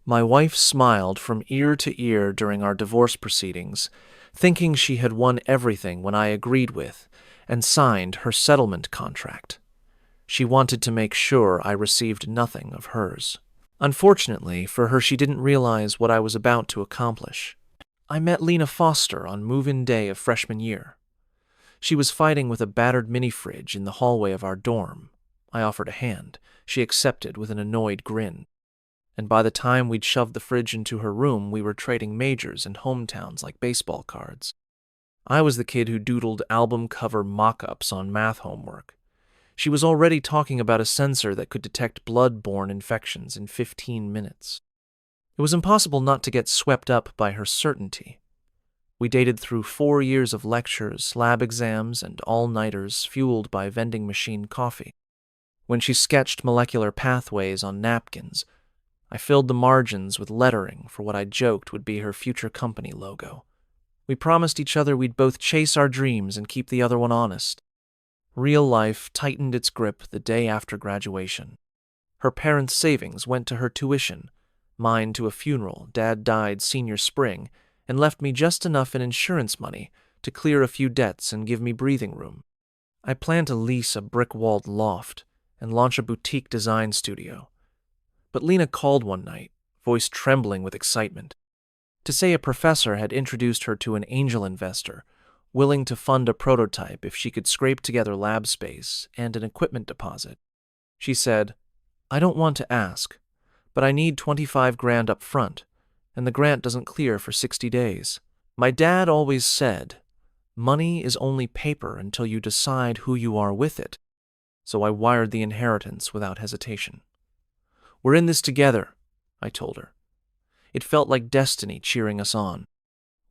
My wife smiled from ear to ear during our divorce proceedings, thinking she had won everything when I agreed with and signed her settlement contract. She wanted to make sure I received nothing of hers. Unfortunately for her, she didn't realize what I was about to accomplish. I met Lena Foster on move-in day of freshman year. She was fighting with a battered mini-fridge in the hallway of our dorm. I offered a hand. She accepted with an annoyed grin. And by the time we'd shoved the fridge into her room, we were trading majors and hometowns like baseball cards. I was the kid who doodled album cover mock-ups on math homework. She was already talking about a sensor that could detect blood-borne infections in 15 minutes. It was impossible not to get swept up by her certainty. We dated through 4 years of lectures, lab exams, and all-nighters fueled by vending machine coffee. When she sketched molecular pathways on napkins, I filled the margins with lettering for what I joked would be her future company logo. We promised each other we'd both chase our dreams and keep the other one honest. Real life tightened its grip the day after graduation. Her parents' savings went to her tuition, mine to a funeral. Dad died senior spring and left me just enough in insurance money to clear a few debts and give me breathing room. I planned to lease a brick-walled loft and launch a boutique design studio. But Lena called one night, voice trembling with excitement, to say a professor had introduced her to an angel investor willing to fund a prototype if she could scrape together lab space and an equipment deposit. She said, "I don't want to ask, but I need 25 grand up front, and the grant doesn't clear for 60 days. My dad always said, money is only paper until you decide who you are with it." So I wired the inheritance without hesitation. "We're in this together," I told her. It felt like destiny cheering us on.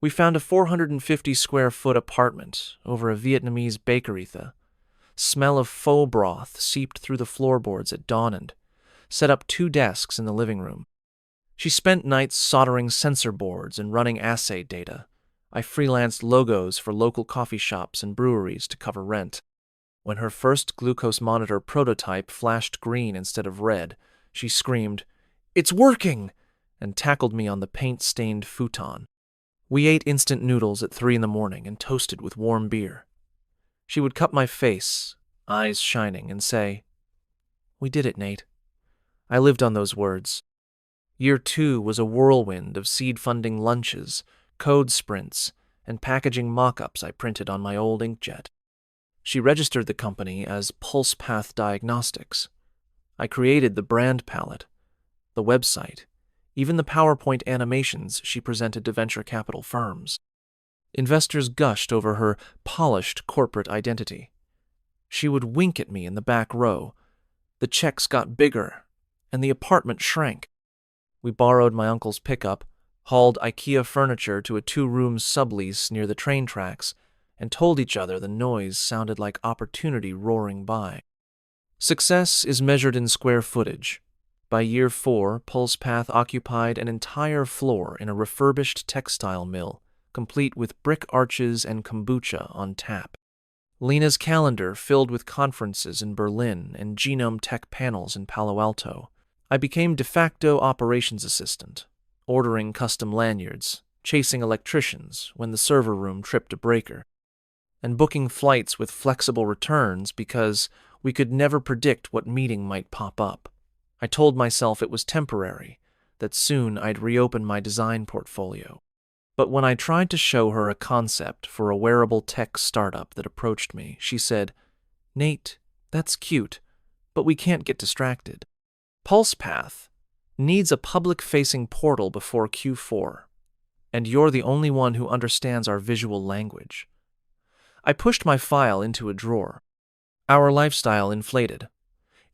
We found a 450-square-foot apartment over a Vietnamese bakery. The smell of faux broth seeped through the floorboards at dawn and set up 2 desks in the living room. She spent nights soldering sensor boards and running assay data. I freelanced logos for local coffee shops and breweries to cover rent. When her first glucose monitor prototype flashed green instead of red, she screamed, "It's working!" and tackled me on the paint-stained futon. We ate instant noodles at 3 a.m. and toasted with warm beer. She would cup my face, eyes shining, and say, "We did it, Nate." I lived on those words. Year 2 was a whirlwind of seed-funding lunches, code sprints, and packaging mock-ups I printed on my old inkjet. She registered the company as PulsePath Diagnostics. I created the brand palette, the website, even the PowerPoint animations she presented to venture capital firms. Investors gushed over her polished corporate identity. She would wink at me in the back row. The checks got bigger, and the apartment shrank. We borrowed my uncle's pickup, hauled IKEA furniture to a 2-room sublease near the train tracks, and told each other the noise sounded like opportunity roaring by. Success is measured in square footage. By year 4, PulsePath occupied an entire floor in a refurbished textile mill, complete with brick arches and kombucha on tap. Lena's calendar filled with conferences in Berlin and genome tech panels in Palo Alto. I became de facto operations assistant, ordering custom lanyards, chasing electricians when the server room tripped a breaker, and booking flights with flexible returns because we could never predict what meeting might pop up. I told myself it was temporary, that soon I'd reopen my design portfolio. But when I tried to show her a concept for a wearable tech startup that approached me, she said, "Nate, that's cute, but we can't get distracted. PulsePath needs a public-facing portal before Q4, and you're the only one who understands our visual language." I pushed my file into a drawer. Our lifestyle inflated.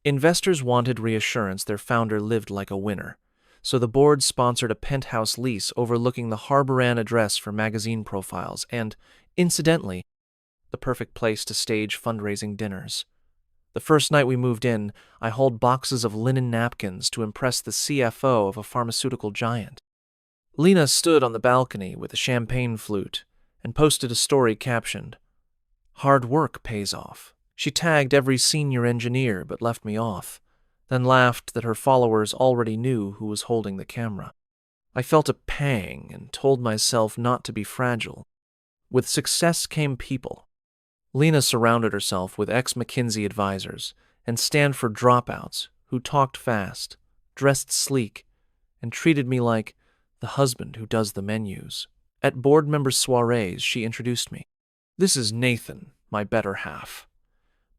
Investors wanted reassurance their founder lived like a winner, so the board sponsored a penthouse lease overlooking the Harbor Inn address for magazine profiles and, incidentally, the perfect place to stage fundraising dinners. The first night we moved in, I hauled boxes of linen napkins to impress the CFO of a pharmaceutical giant. Lena stood on the balcony with a champagne flute and posted a story captioned, "Hard work pays off." She tagged every senior engineer but left me off. then laughed that her followers already knew who was holding the camera. I felt a pang and told myself not to be fragile. With success came people. Lena surrounded herself with ex-McKinsey advisors and Stanford dropouts who talked fast, dressed sleek, and treated me like the husband who does the menus. At board member soirees, she introduced me. This is Nathan, my better half.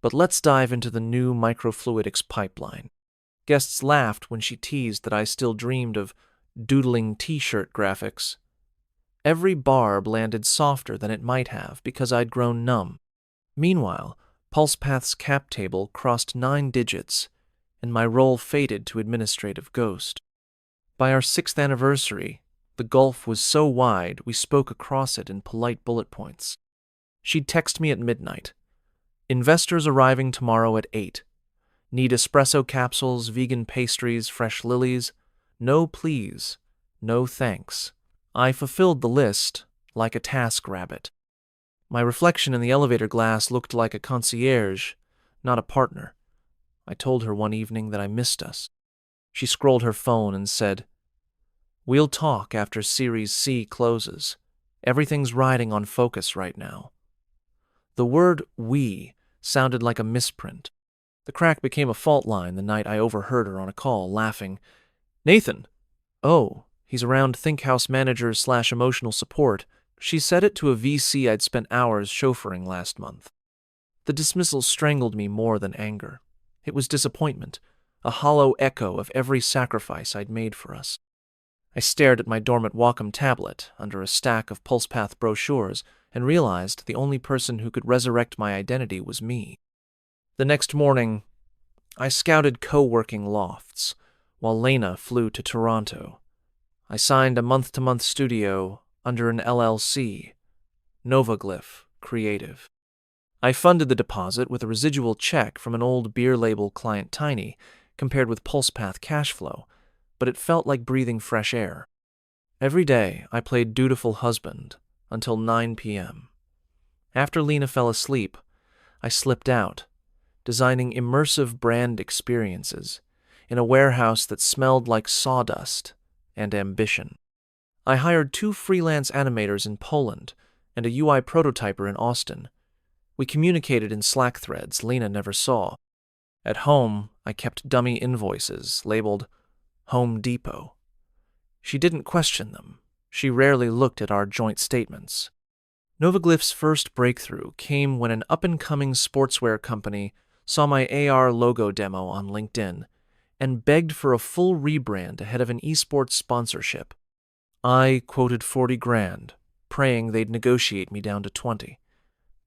But let's dive into the new microfluidics pipeline. Guests laughed when she teased that I still dreamed of doodling t-shirt graphics. Every barb landed softer than it might have because I'd grown numb. Meanwhile, PulsePath's cap table crossed 9 digits, and my role faded to administrative ghost. By our 6th anniversary, the gulf was so wide we spoke across it in polite bullet points. She'd text me at midnight. Investors arriving tomorrow at 8. Need espresso capsules, vegan pastries, fresh lilies? No please, no thanks. I fulfilled the list like a task rabbit. My reflection in the elevator glass looked like a concierge, not a partner. I told her one evening that I missed us. She scrolled her phone and said, "We'll talk after Series C closes. Everything's riding on focus right now." The word "we" sounded like a misprint. The crack became a fault line the night I overheard her on a call, laughing. "Nathan! Oh, he's around Think House managers/emotional support." She said it to a VC I'd spent hours chauffeuring last month. The dismissal strangled me more than anger. It was disappointment, a hollow echo of every sacrifice I'd made for us. I stared at my dormant Wacom tablet under a stack of PulsePath brochures and realized the only person who could resurrect my identity was me. The next morning, I scouted co-working lofts, while Lena flew to Toronto. I signed a month-to-month studio under an LLC, Novaglyph Creative. I funded the deposit with a residual check from an old beer label client Tiny, compared with PulsePath cash flow, but it felt like breathing fresh air. Every day, I played dutiful husband until 9 p.m. After Lena fell asleep, I slipped out, designing immersive brand experiences in a warehouse that smelled like sawdust and ambition. I hired 2 freelance animators in Poland and a UI prototyper in Austin. We communicated in Slack threads Lena never saw. At home, I kept dummy invoices labeled Home Depot. She didn't question them. She rarely looked at our joint statements. Novaglyph's first breakthrough came when an up-and-coming sportswear company saw my AR logo demo on LinkedIn and begged for a full rebrand ahead of an esports sponsorship. I quoted 40 grand, praying they'd negotiate me down to 20.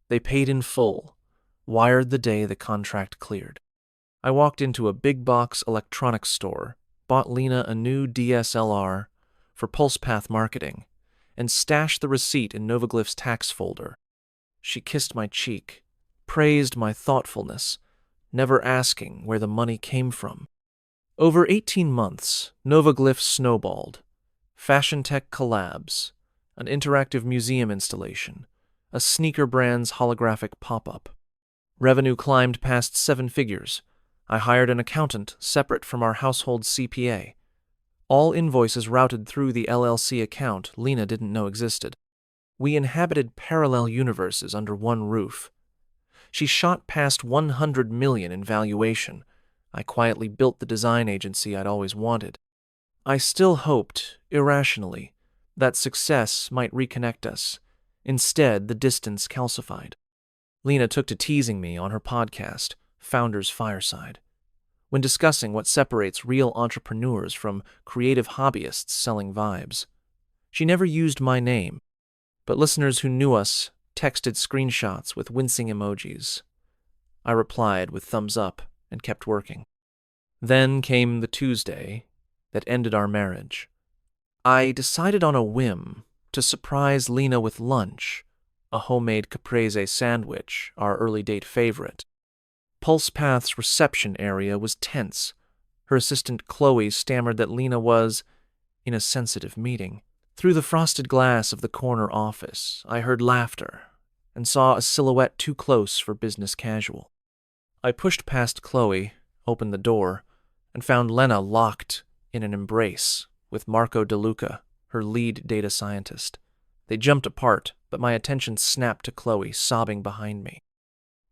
They paid in full, wired the day the contract cleared. I walked into a big-box electronics store, bought Lena a new DSLR for PulsePath marketing, and stashed the receipt in Novaglyph's tax folder. She kissed my cheek, praised my thoughtfulness, never asking where the money came from. Over 18 months, Novaglyph snowballed. Fashion tech collabs, an interactive museum installation, a sneaker brand's holographic pop-up. Revenue climbed past 7 figures. I hired an accountant separate from our household CPA. All invoices routed through the LLC account Lena didn't know existed. We inhabited parallel universes under one roof. She shot past 100 million in valuation. I quietly built the design agency I'd always wanted. I still hoped, irrationally, that success might reconnect us. Instead, the distance calcified. Lena took to teasing me on her podcast, Founder's Fireside, when discussing what separates real entrepreneurs from creative hobbyists selling vibes. She never used my name, but listeners who knew us texted screenshots with wincing emojis. I replied with thumbs up and kept working. Then came the Tuesday that ended our marriage. I decided on a whim to surprise Lena with lunch, a homemade caprese sandwich, our early date favorite. PulsePath's reception area was tense. Her assistant Chloe stammered that Lena was in a sensitive meeting. Through the frosted glass of the corner office, I heard laughter and saw a silhouette too close for business casual. I pushed past Chloe, opened the door, and found Lena locked in an embrace with Marco DeLuca, her lead data scientist. They jumped apart, but my attention snapped to Chloe, sobbing behind me.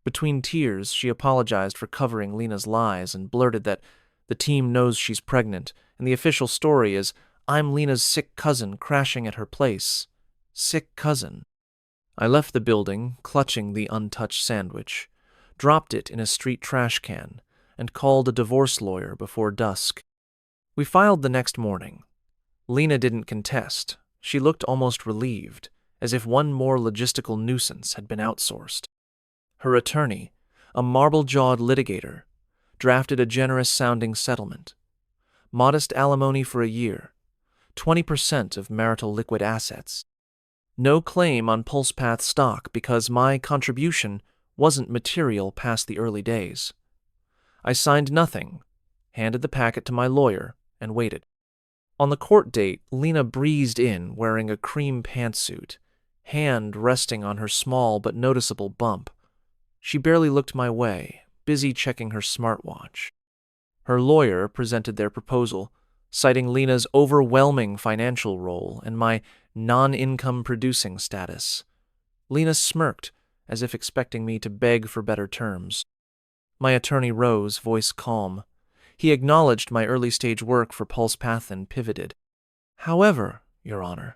Between tears, she apologized for covering Lena's lies and blurted that the team knows she's pregnant, and the official story is, I'm Lena's sick cousin crashing at her place. Sick cousin. I left the building, clutching the untouched sandwich, dropped it in a street trash can, and called a divorce lawyer before dusk. We filed the next morning. Lena didn't contest. She looked almost relieved, as if one more logistical nuisance had been outsourced. Her attorney, a marble-jawed litigator, drafted a generous-sounding settlement. Modest alimony for a year, 20% of marital liquid assets. No claim on PulsePath stock because my contribution wasn't material past the early days. I signed nothing, handed the packet to my lawyer, and waited. On the court date, Lena breezed in wearing a cream pantsuit, hand resting on her small but noticeable bump. She barely looked my way, busy checking her smartwatch. Her lawyer presented their proposal, citing Lena's overwhelming financial role and my non-income producing status. Lena smirked, as if expecting me to beg for better terms. My attorney rose, voice calm. He acknowledged my early-stage work for PulsePath and pivoted. However, Your Honor,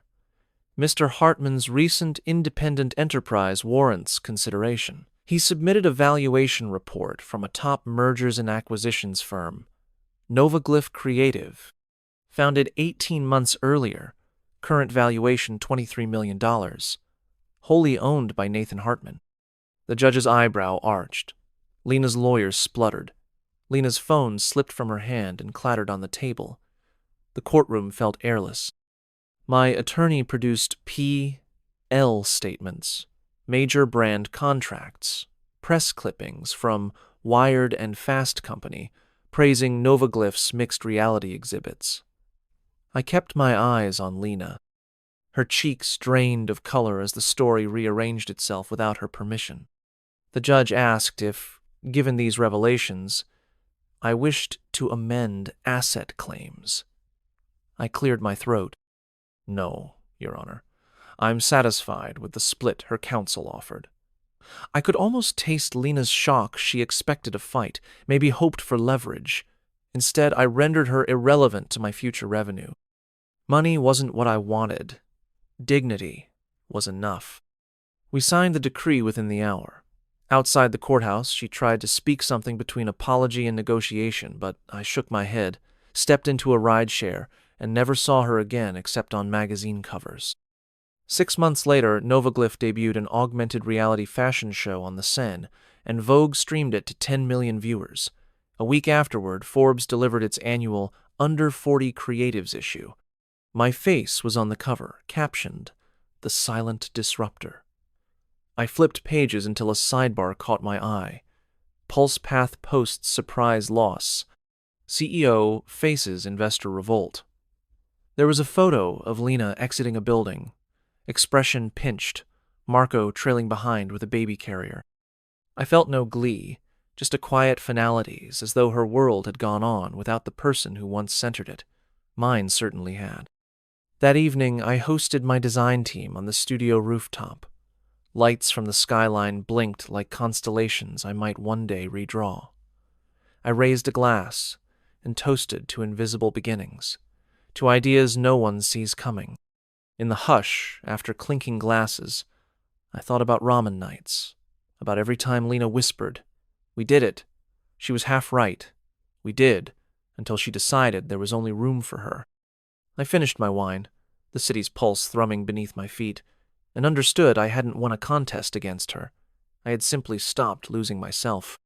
Mr. Hartman's recent independent enterprise warrants consideration. He submitted a valuation report from a top mergers and acquisitions firm, Novaglyph Creative, founded 18 months earlier, current valuation $23 million, wholly owned by Nathan Hartman. The judge's eyebrow arched. Lena's lawyer spluttered. Lena's phone slipped from her hand and clattered on the table. The courtroom felt airless. My attorney produced P.L. statements, major brand contracts, press clippings from Wired and Fast Company, praising Novaglyph's mixed reality exhibits. I kept my eyes on Lena. Her cheeks drained of color as the story rearranged itself without her permission. The judge asked if, given these revelations, I wished to amend asset claims. I cleared my throat. No, Your Honor. I'm satisfied with the split her counsel offered. I could almost taste Lena's shock. She expected a fight, maybe hoped for leverage. Instead, I rendered her irrelevant to my future revenue. Money wasn't what I wanted. Dignity was enough. We signed the decree within the hour. Outside the courthouse, she tried to speak something between apology and negotiation, but I shook my head, stepped into a rideshare, and never saw her again except on magazine covers. 6 months later, Novaglyph debuted an augmented reality fashion show on the Seine, and Vogue streamed it to 10 million viewers. A week afterward, Forbes delivered its annual Under 40 Creatives issue. My face was on the cover, captioned, The Silent Disruptor. I flipped pages until a sidebar caught my eye. PulsePath posts surprise loss. CEO faces investor revolt. There was a photo of Lena exiting a building, expression pinched, Marco trailing behind with a baby carrier. I felt no glee, just a quiet finality, as though her world had gone on without the person who once centered it. Mine certainly had. That evening, I hosted my design team on the studio rooftop. Lights from the skyline blinked like constellations I might one day redraw. I raised a glass and toasted to invisible beginnings, to ideas no one sees coming. In the hush, after clinking glasses, I thought about ramen nights, about every time Lena whispered, "We did it." She was half right. We did, until she decided there was only room for her. I finished my wine, the city's pulse thrumming beneath my feet, and understood I hadn't won a contest against her. I had simply stopped losing myself.